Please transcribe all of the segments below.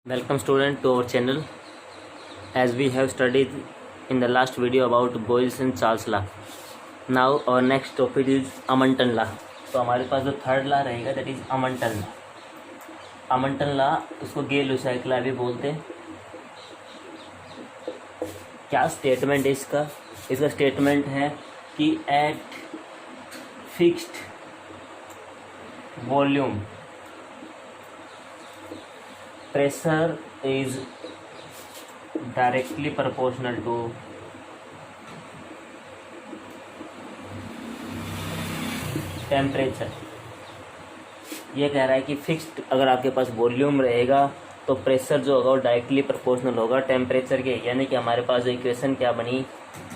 Welcome student to our channel. As we have studied in the last video about Boyle's and Charles law, now our next topic is Amonton law. तो हमारे पास जो third law रहेगा that is अमंटन law. अमंटन law उसको गे-लुसाक law भी बोलते हैं. क्या स्टेटमेंट है इसका? इसका स्टेटमेंट है कि at fixed volume pressure is directly proportional to temperature. ये कह रहा है कि फिक्स्ड अगर आपके पास वॉल्यूम रहेगा तो प्रेशर जो होगा वो डायरेक्टली प्रोपोर्शनल होगा टेम्परेचर के. यानी कि हमारे पास इक्वेशन क्या बनी,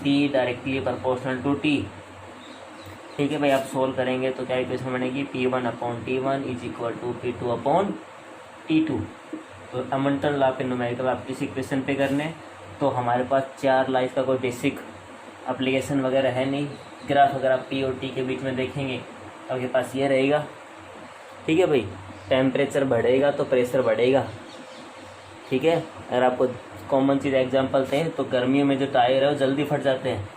T directly proportional to T. ठीक है भाई, आप सोल्व करेंगे तो क्या इक्वेशन बनेगी, P1/T1 is equal to P2/T2. तो अमंटन लॉ पे न्यूमेरिकल आप इस इक्वेशन पे करने तो हमारे पास चार लॉ का कोई बेसिक एप्लीकेशन वगैरह है नहीं. ग्राफ अगर आप P और T के बीच में देखेंगे आपके पास ये रहेगा. ठीक है भाई, टेम्परेचर बढ़ेगा तो प्रेशर बढ़ेगा. ठीक है, अगर आपको कॉमन चीज़ एग्जांपल दें तो गर्मियों में जो टायर है वो जल्दी फट जाते हैं.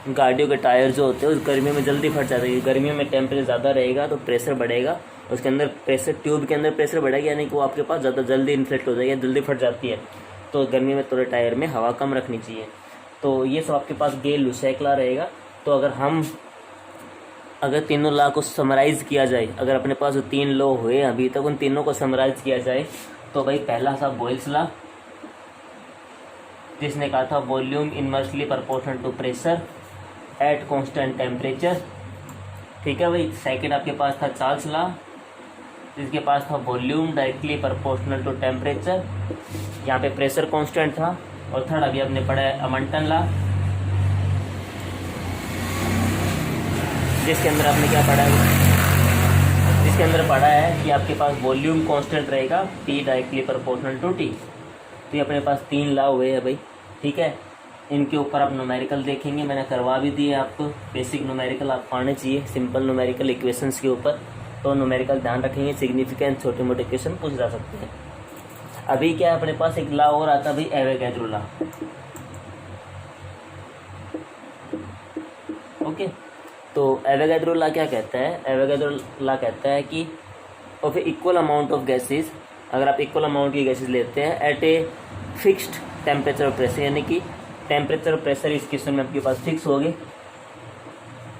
गाड़ियों के टायर जो होते हैं उस गर्मियों में जल्दी फट जाते हैं. गर्मियों में टेम्परेचर ज़्यादा रहेगा तो प्रेशर बढ़ेगा, उसके अंदर प्रेशर, ट्यूब के अंदर प्रेशर बढ़ेगा, यानी कि वो आपके पास ज़्यादा जल्दी इन्फ्लेक्ट हो जाएगी, जल्दी फट जाती है. तो गर्मी में थोड़े टायर में हवा कम रखनी चाहिए. तो ये सब आपके पास गे-लुसाक लॉ रहेगा. तो अगर तीनों लॉ को समराइज़ किया जाए, अगर अपने पास जो तीन लॉ हुए अभी तक उन तीनों को समराइज़ किया जाए तो भाई पहला था बॉयल्स लॉ, जिसने कहा था volume inversely proportional to pressure at constant temperature. ठीक है भाई. सेकंड आपके पास था चार्ल्स लॉ, जिसके पास था volume directly proportional to temperature, यहाँ पे प्रेशर कांस्टेंट था. और थर्ड अभी आपने पढ़ा है अमंटन लॉ, जिसके अंदर आपने क्या पढ़ा है, जिसके अंदर पढ़ा है कि आपके पास वॉल्यूम कांस्टेंट रहेगा T directly proportional to T. तो ये अपने पास तीन लॉ हुए हैं भाई. ठीक है, इनके ऊपर आप न्यूमेरिकल देखेंगे, मैंने करवा भी दिए आपको. बेसिक न्यूमेरिकल आपको आने चाहिए सिंपल न्यूमेरिकल इक्वेशंस के ऊपर. तो न्यूमेरिकल ध्यान रखेंगे, सिग्निफिकेंट छोटे मोटे इक्वेशन पूछ जा सकते हैं. अभी क्या है अपने पास एक लॉ और आता है भाई, एवोगैड्रो लॉ. ओके, तो एवोगैड्रो लॉ क्या कहता है? एवोगैड्रो लॉ कहता है कि of A equal amount of gases, अगर आप इक्वल अमाउंट की गैसेस लेते हैं एट ए फिक्स्ड टेम्परेचर और प्रेशर, यानी कि टेम्परेचर और प्रेशर इस क्वेश्चन में आपके पास फिक्स हो गए.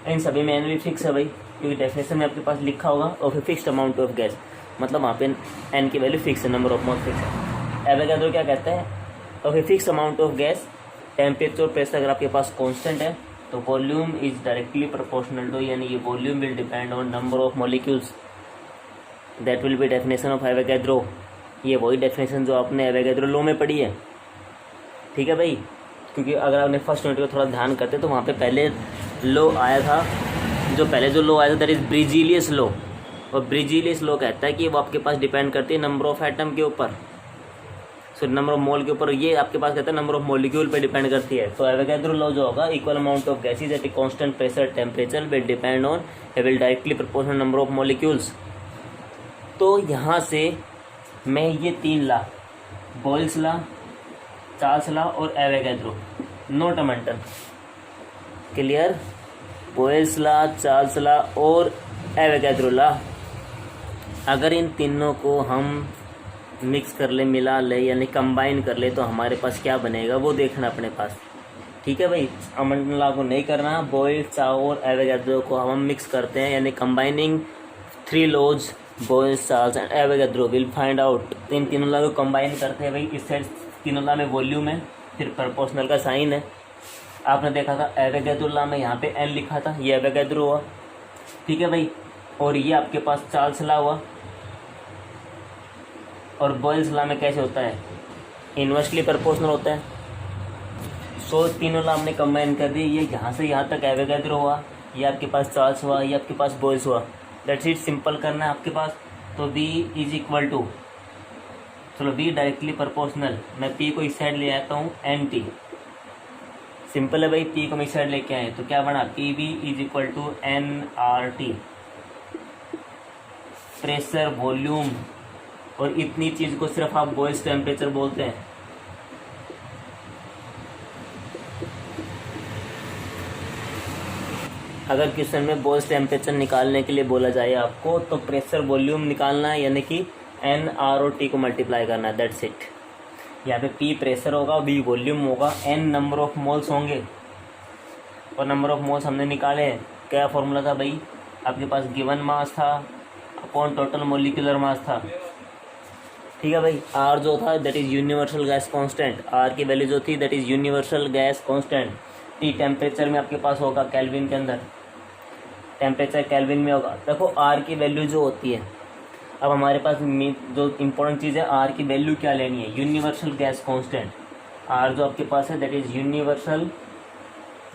इन सभी में एन भी फिक्स है भाई, क्योंकि डेफिनेशन में आपके पास लिखा होगा of a fixed amount of gas, मतलब वहाँ पे एन की वैल्यू फिक्स है, नंबर ऑफ मोल फिक्स है. एवोगैड्रो क्या कहता है, of a fixed amount of gas temperature और प्रेशर अगर आपके पास कांस्टेंट है तो volume is directly proportional to, यानी ये volume will depend on number of molecules. That will be definition of Avogadro. ये वही डेफिनेशन जो आपने एवोगैड्रो लॉ में पढ़ी है. ठीक है भाई, क्योंकि अगर आपने फर्स्ट यूनिट को थोड़ा ध्यान करते तो वहाँ पे पहले लॉ आया था, जो लॉ आया था दैट इज ब्रिजीलियस लॉ. और ब्रिजीलियस लॉ कहता है कि वो आपके पास डिपेंड करती है नंबर ऑफ एटम के ऊपर, सो नंबर ऑफ मोल के ऊपर. ये आपके पास कहता है नंबर ऑफ मॉलिक्यूल पे डिपेंड करती है. तो एवोगैड्रो लॉ जो होगा, equal amount of gases at a constant pressure temperature will depend on will directly proportional number of molecules. तो यहाँ से मैं ये तीन law, Boyle's law, Charles law और Avogadro, note Amontons, clear? Boyle's law, Charles law और Avogadro law, अगर इन तीनों को हम मिक्स कर ले, मिला ले, यानी कंबाइन कर ले तो हमारे पास क्या बनेगा वो देखना अपने पास. ठीक है भाई, अमंटन लॉ को नहीं करना, बॉयल्स, चार्ल्स और एवोगैड्रो को हम मिक्स करते हैं, यानी combining three laws Boyle's, Charles and Avogadro will find out. इन तीनों लॉ को कंबाइन करते हैं भाई. इस साइड तीनों लॉ में वॉल्यूम है, फिर प्रोपोर्शनल का साइन है. आपने देखा था एवोगैड्रो लॉ में यहाँ पे एन लिखा था, ये एवोगैड्रो हुआ. ठीक है भाई, और ये आपके पास चार्ल्स लॉ हुआ. और बॉयल्स लॉ में कैसे होता है, इन्वर्सली प्रोपोर्शनल होता है. सो तीनों लॉ हमने कंबाइन कर दिए. ये यहाँ से यहाँ तक एवोगैड्रो हुआ, ये आपके पास चार्ल्स हुआ, ये आपके पास बॉयल्स हुआ. दैट्स इट, सिंपल करना है आपके पास. तो B इज इक्वल टू, चलो B डायरेक्टली प्रोपोर्शनल, मैं P को इस साइड ले आता हूँ NT. सिंपल है भाई, P को मैं इस साइड लेके आए तो क्या बना, PV is equal to NRT. Pressure, volume और इतनी चीज़ को सिर्फ आप बॉयल्स टेम्परेचर बोलते हैं। अगर क्वेश्चन में बॉयल्स टेम्परेचर निकालने के लिए बोला जाए आपको, तो प्रेशर वॉल्यूम निकालना है, यानी कि एन आर और टी को मल्टीप्लाई करना है, दैट्स इट। यहाँ पे पी प्रेशर होगा, बी वॉल्यूम होगा, एन नंबर ऑफ मोल्स होंगे, और नंबर ऑफ मोल्स हमने निकाले हैं। क्या फॉर्मूला था भाई, आपके पास गिवन मास था अपॉन टोटल मोलिकुलर मास था, ठीक है भाई। आर जो था that is universal gas constant, R की वैल्यू जो थी that is universal gas constant. T temperature में आपके पास होगा केल्विन के अंदर, टेम्परेचर केल्विन में होगा। देखो आर की वैल्यू जो होती है, अब हमारे पास जो इम्पोर्टेंट चीज़ है, आर की वैल्यू क्या लेनी है, यूनिवर्सल गैस कांस्टेंट। आर जो आपके पास है that is universal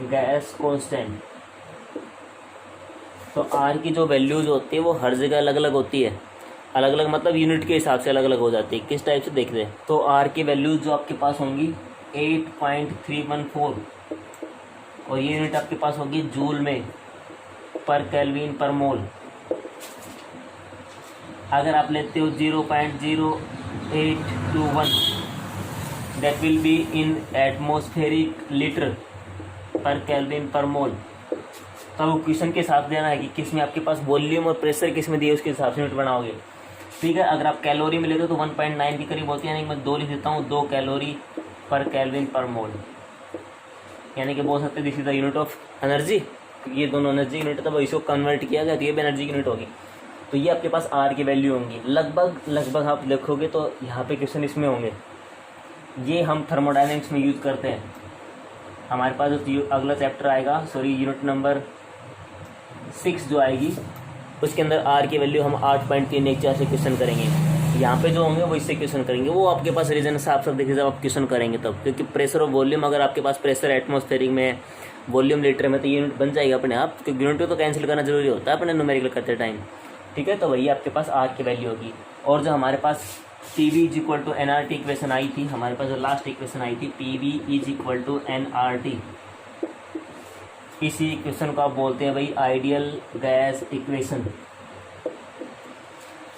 gas constant. तो आर की जो वैल्यूज होती है वो हर जगह अलग अलग होती है, अलग अलग मतलब यूनिट के हिसाब से अलग अलग हो जाती है। किस टाइप से देखते हैं, तो आर की वैल्यूज जो आपके पास होंगी 8.314, और ये यूनिट आपके पास होगी जूल में पर केल्विन पर मोल। अगर आप लेते हो 0.0821 that will be in atmospheric litre पर केल्विन पर मोल। तो वो क्वेश्चन के हिसाब से देना है कि किस में आपके पास वॉल्यूम और प्रेशर किस में दिए, उसके हिसाब से यूनिट बनाओगे, ठीक है। अगर आप कैलोरी में लेते हो तो 1.9 के करीब होती है, यानी कि मैं 2 लिख देता हूँ, 2 कैलोरी पर केल्विन पर मोल, यानी कि बोल सकते हैं this is the unit of energy. ये दोनों एनर्जी यूनिट तब इसको कन्वर्ट किया गया तो ये भी एनर्जी यूनिट होगी। तो ये आपके पास आर की वैल्यू होंगी, लगभग आप देखोगे तो यहाँ पे क्वेश्चन इसमें होंगे। ये हम थर्मोडायनेमिक्स में यूज़ करते हैं। हमारे पास जो अगला चैप्टर आएगा, सॉरी यूनिट नंबर 6 जो आएगी, उसके अंदर आर की वैल्यू हम 8.314 से क्वेश्चन करेंगे। यहाँ पे जो होंगे वो इससे क्वेश्चन करेंगे, वो आपके पास रीजन साफ साफ देखिए जब आप क्वेश्चन करेंगे तब, क्योंकि प्रेशर और वॉल्यूम, अगर आपके पास प्रेशर एटमॉस्फेरिक में, वॉल्यूम लीटर में, तो यूनिट बन जाएगा अपने आप, क्योंकि यूनिट तो कैंसिल करना जरूरी होता है अपने न्यूमेरिकल करते टाइम, ठीक है। तो वही आपके पास आर की वैल्यू होगी। और जो हमारे पास P V is equal to N R T equation आई थी, हमारे पास जो लास्ट इक्वेशन आई थी P V is equal to N R T, इसी इक्वेशन को आप बोलते हैं भाई आइडियल गैस इक्वेशन।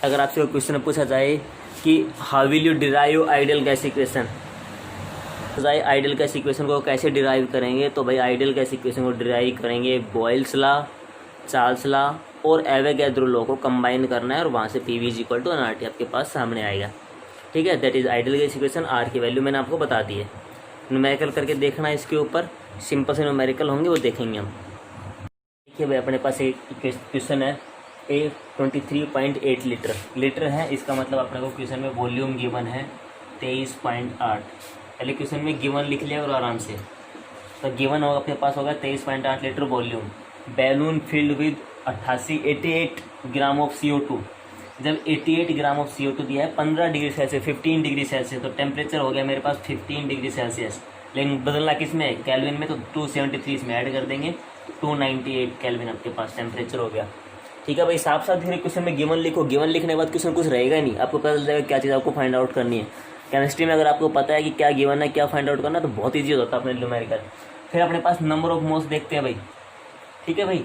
अगर आपसे क्वेश्चन पूछा जाए कि how will you derive ideal gas equation, तो भाई आइडियल गैस इक्वेशन को कैसे डिराइव करेंगे, तो भाई आइडियल गैस इक्वेशन को डिराइव करेंगे बॉयल्स लॉ, चार्ल्स लॉ और एवोगैड्रो लॉ को कंबाइन करना है, और वहाँ से P V is equal to N R T आपके पास सामने आएगा, ठीक है। That is ideal gas equation. R की वैल्यू मैंने आपको बता दी है, न्यूमेरिकल करके देखना है इसके ऊपर, सिंपल से न्यूमेरिकल होंगे वो देखेंगे हम। देखिए भाई अपने पास एक क्वेश्चन है, ए 23.8 लीटर है, इसका मतलब अपने को क्वेश्चन में वॉल्यूम गिवन है 23.8। पहले क्वेश्चन में गिवन लिख लिया और आराम से, तो गिवन होगा आपके पास होगा 23.8 litre volume. Balloon filled with 88 gram of CO2। जब 88 ग्राम ऑफ CO2 दिया है 15 डिग्री सेल्सियस, 15 डिग्री सेल्सियस, तो टेम्परेचर हो गया मेरे पास 15 डिग्री सेल्सियस। लेकिन बदलना किस में, केल्विन में, तो 273 इसमें ऐड कर देंगे, 298 केल्विन आपके पास टेम्परेचर हो गया, ठीक है भाई। साफ साफ धीरे क्वेश्चन में गिवन लिखो, गिवन लिखने के बाद क्वेश्चन कुछ रहेगा ही नहीं, आपको पता चल जाएगा क्या चीज़ आपको फाइंड आउट करनी है। केमिस्ट्री में अगर आपको पता है कि क्या गिवन है, क्या फाइंड आउट करना है, तो बहुत ईजी होता है अपने न्यूमेरिकल। फिर अपने पास नंबर ऑफ मोल्स देखते हैं भाई, ठीक है भाई।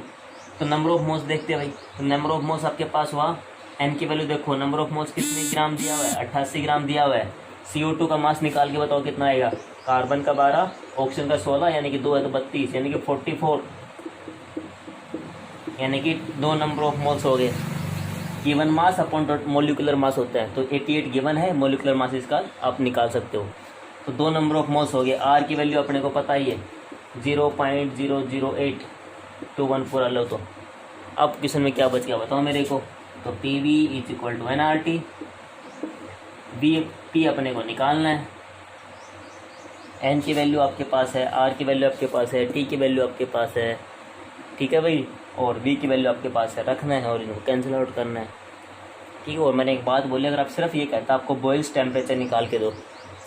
तो नंबर ऑफ मोल्स देखते हैं भाई, तो नंबर ऑफ मोल्स आपके पास हुआ, एन की वैल्यू देखो, नंबर ऑफ मोल्स कितने ग्राम दिया हुआ है, 88 ग्राम दिया हुआ है। CO2 का मास निकाल के बताओ कितना आएगा, कार्बन का 12, ऑक्सीजन का 16, यानी कि 2 है तो 32, यानी कि 44, यानी कि 2 नंबर ऑफ मोल्स हो गए। Given mass upon molecular mass होता है, तो 88 गिवन है, मोलिकुलर मास इसका आप निकाल सकते हो, तो 2 नंबर ऑफ मोल्स हो गए। आर की वैल्यू अपने को पता ही है 0.00821 पूरा लो। तो अब क्वेश्चन में क्या बच गया बताओ मेरे को, तो P V is equal to N R T, P अपने को निकालना है, एन की वैल्यू आपके पास है, आर की वैल्यू आपके पास है, टी की वैल्यू आपके पास है, ठीक है भाई, और वी की वैल्यू आपके पास है, रखना है और इनको कैंसिल आउट करना है, ठीक है। और मैंने एक बात बोली, अगर आप सिर्फ ये कहता आपको बॉयल्स टेम्परेचर निकाल के दो,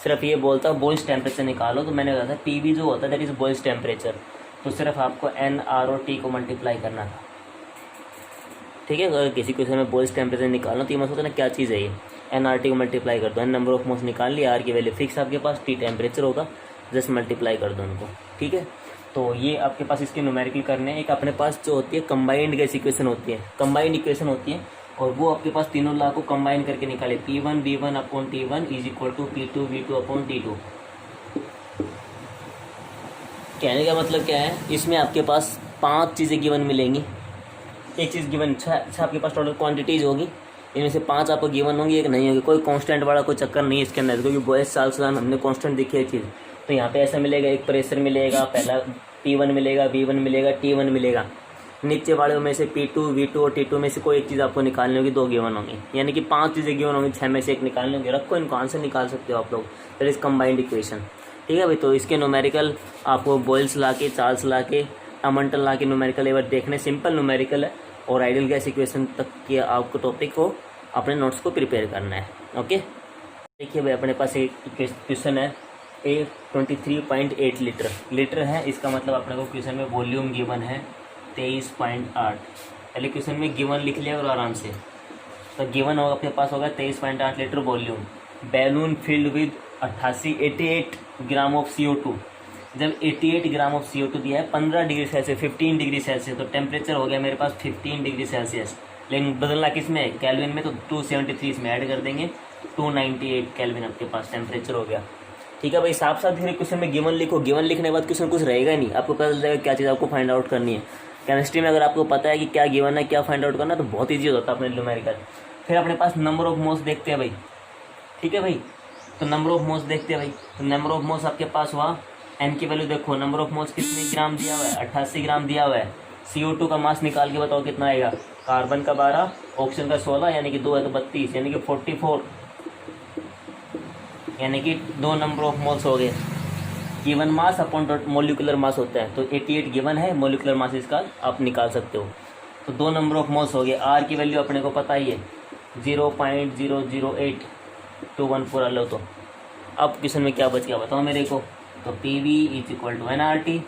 सिर्फ ये बोलता बॉयल्स टेम्परेचर निकालो, तो मैंने कहा था पी वी जो होता है दैट इज़ बॉयल्स टेम्परेचर, तो सिर्फ आपको एन आर और टी को मल्टीप्लाई करना था, ठीक है। अगर किसी क्वेश्चन में बॉयल्स टेम्परेचर निकालना तो ये मत सोचना ना क्या चीज़ है ये, एन आर टी को मल्टीप्लाई कर दो, एन नंबर ऑफ मोल्स निकाल लिया, आर की वैल्यू फिक्स आपके पास, टी टेम्परेचर होगा, जस्ट मल्टीप्लाई कर दो उनको, ठीक है। तो ये आपके पास इसके न्यूमेरिकल करने हैं। एक अपने पास जो होती है कंबाइंड गैस इक्वेशन होती है, कंबाइंड इक्वेशन होती है, और वो आपके पास तीनों लॉ को कंबाइन करके निकाले P1 V1 upon T1 is equal to P2 V2 upon T2। कहने का मतलब क्या है, इसमें आपके पास 5 चीज़ें गिवन मिलेंगी। एक चीज़ गिवन छः आपके पास टोटल क्वांटिटीज़ होगी, इनमें से 5 आपको गिवन होंगी, एक नहीं होगी। कोई कांस्टेंट वाला कोई चक्कर नहीं है इसके अंदर, क्योंकि बॉयज साल साल हमने कांस्टेंट देखी है चीज़। तो यहाँ पे ऐसा मिलेगा, एक प्रेशर मिलेगा, पहला P1 मिलेगा, V1 मिलेगा, T1 मिलेगा। नीचे वाले में से P2 V2 और T2 में से कोई एक चीज़ आपको निकालनी होगी, 2 गिवन होंगी, यानी कि 5 चीज़ें गिवन होंगी, 6 में से एक निकालनी होगी। रखो, इनको आंसर निकाल सकते हो आप लोग। That is combined equation. ठीक है भाई, तो इसके न्यूमेरिकल आपको बॉयल्स ला के, चार्ल्स ला के, अमंटल ला के न्यूमेरिकल एक बार देखने, सिंपल न्यूमेरिकल है। और आइडियल गैस इक्वेशन तक के आपको टॉपिक को अपने नोट्स को प्रिपेयर करना है। ओके, देखिए भाई अपने पास एक क्वेश्चन है, ए 23.8 लीटर है। इसका मतलब अपने को क्वेश्चन में वॉल्यूम गिवन है 23.8। पहले क्वेश्चन में गिवन लिख लिया और आराम से, तो गिवन होगा आपके पास होगा 23.8 litre volume. Balloon filled with 88 gram of CO2। जब 88 ग्राम ऑफ CO2 दिया है 15 डिग्री सेल्सियस 15 डिग्री सेल्सियस, तो टेम्परेचर हो गया मेरे पास 15 डिग्री सेल्सियस। लेकिन बदलना किस में, कैल्विन में, तो 273 इसमें ऐड कर देंगे, 298 कैल्विन आपके पास टेम्परेचर हो गया। ठीक है भाई, साफ साफ फिर क्वेश्चन में गिवन लिखो। गिवन लिखने के बाद क्वेश्चन कुछ रहेगा नहीं, आपको पता चल जाएगा क्या चीज़ आपको फाइंड आउट करनी है। केमिस्ट्री में अगर आपको पता है कि क्या गिवन है, क्या फाइंड आउट करना है, तो बहुत ईजी होता है अपने न्यूमेरिकल। फिर अपने पास नंबर ऑफ मोल्स देखते हैं भाई। ठीक है भाई, तो नंबर ऑफ मोल्स देखते हैं भाई। तो नंबर ऑफ मोल्स आपके पास हुआ, एन की वैल्यू देखो, नंबर ऑफ मोल्स कितने ग्राम दिया हुआ है, 88 ग्राम दिया हुआ है। CO2 का मास निकाल के बताओ कितना आएगा। कार्बन का 12, ऑक्सीजन का 16, यानी कि 2 है तो 32, यानी कि 44, यानी कि 2 नंबर ऑफ मोल्स हो गए। Given mass upon molecular mass होता है, तो 88 गिवन है, मोलिकुलर मास इसका आप निकाल सकते हो। तो 2 नंबर ऑफ मोल्स हो गए। आर की वैल्यू अपने को पता ही है 0.00824 लो। तो अब क्वेश्चन में क्या बच गया बताओ मेरे को। तो PV is equal to nRT।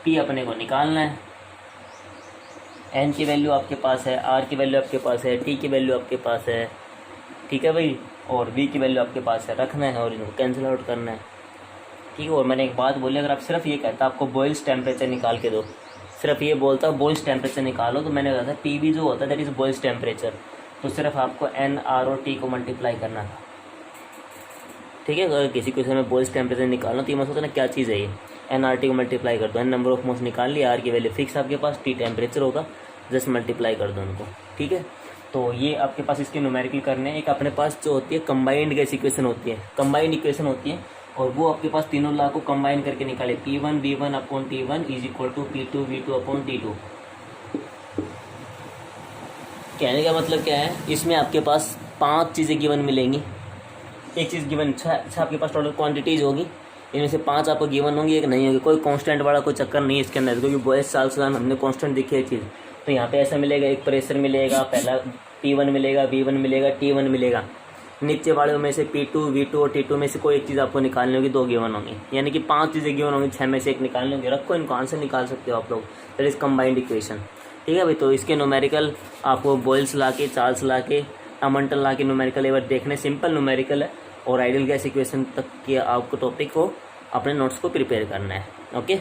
P अपने को निकालना है। N की वैल्यू आपके पास है, R की वैल्यू आपके पास है, T की वैल्यू आपके पास है। ठीक है भाई, और V की वैल्यू आपके पास है, रखना है और इनको कैंसिल आउट करना है। ठीक है, और मैंने एक बात बोली, अगर आप सिर्फ ये कहता आपको बॉइल्स टेम्परेचर निकाल के दो, सिर्फ ये बोलता बॉइल्स टेम्परेचर निकालो, तो मैंने कहा था PV जो होता है दैट इज़ बॉइल्स टेम्परेचर, तो सिर्फ आपको N R और T को मल्टीप्लाई करना था। ठीक है, अगर किसी क्वेश्चन में बॉइल्स टेम्परेचर निकालना तो ये मत सोचना क्या चीज़ है ये, nRT को मल्टीप्लाई कर दो, N नंबर ऑफ मोल्स निकाल लिया, R की वैल्यू फिक्स आपके पास, T टेम्परेचर होगा, जस्ट मल्टीप्लाई कर दो उनको। ठीक है, तो ये आपके पास इसके न्यूमेरिकल करने हैं। एक अपने पास जो होती है कंबाइंड गैस इक्वेशन होती है, कंबाइंड इक्वेशन होती है, और वो आपके पास तीनों लॉ को कंबाइन करके निकाले P1 V1 upon T1 is equal to P2 V2 upon T2। कहने का मतलब क्या है, इसमें आपके पास 5 चीज़ें गिवन मिलेंगी। एक चीज़ गिवन छः आपके पास टोटल क्वांटिटीज़ होगी, इनमें से 5 आपको गिवन होंगी, एक नहीं होगी। कोई कांस्टेंट वाला कोई चक्कर नहीं है इसके अंदर, क्योंकि बॉयज साल साल हमने कांस्टेंट देखी है चीज़। तो यहाँ पे ऐसा मिलेगा, एक प्रेशर मिलेगा, पहला P1 मिलेगा, V1 मिलेगा, T1 मिलेगा। नीचे वाले में से P2 V2 और T2 में से कोई एक चीज़ आपको निकालनी होगी, 2 गिवन होंगी, यानी कि 5 चीज़ें गिवन होंगी, 6 में से एक निकालनी होगी। रखो, इनको आंसर निकाल सकते हो आप लोग। That is combined equation. ठीक है भाई, तो इसके न्यूमेरिकल आपको बॉयल्स ला के, चार्ल्स ला के, अमंटल ला के न्यूमेरिकल एक बार देखने, सिंपल न्यूमेरिकल है। और आइडियल गैस इक्वेशन तक के आपको टॉपिक को अपने नोट्स को प्रिपेयर करना है। ओके।